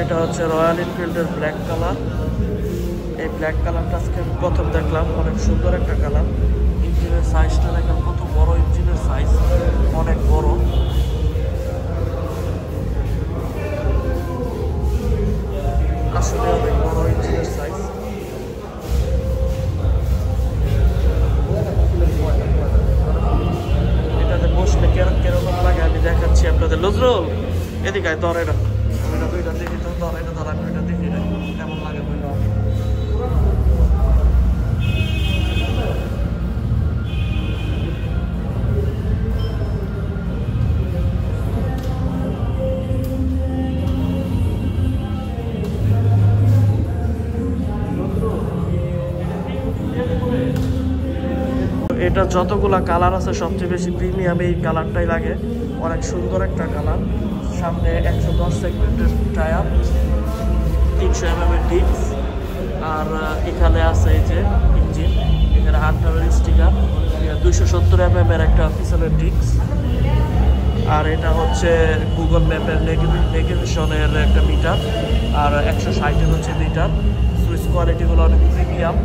এটা হচ্ছে royal এনফিল্ডের black colour. এই ব্ল্যাক কালারটা আজকে আমি প্রথম দেখলাম, অনেক সুন্দর একটা কালার। ইঞ্জিনের সাইজটা দেখেন কত বড়, ইঞ্জিনের সাইজ অনেক বড়। আসলে অনেক বড় ইঞ্জিনের সাইজ। এটাতে বসলে কেরকম লাগে আমি দেখাচ্ছি আপনাদের। নজরুল এদিকে আয়, ধর এটা, ওইটা দুইটা দেখি তো, ধর এটা, ধর আমি ওইটা দেখি রে কেমন লাগে দুইটা। এটা যতগুলা কালার আছে সবচেয়ে বেশি প্রিমিয়াম এই কালারটাই লাগে, অনেক সুন্দর একটা কালার। সামনে 110 সেগমেন্টের টায়ার, 300 mm এর ডিস্ক, আর এখানে আছে এই যে ইঞ্জিন, এখানে হান্টারের স্টিকার, 270 mm এর একটা পিছনের ডিস্ক। আর এটা হচ্ছে গুগল ম্যাপের নেভিগেশনের একটা মিটার, আর 160 হচ্ছে মিটার। সুইচ কোয়ালিটিগুলো অনেক প্রিমিয়াম।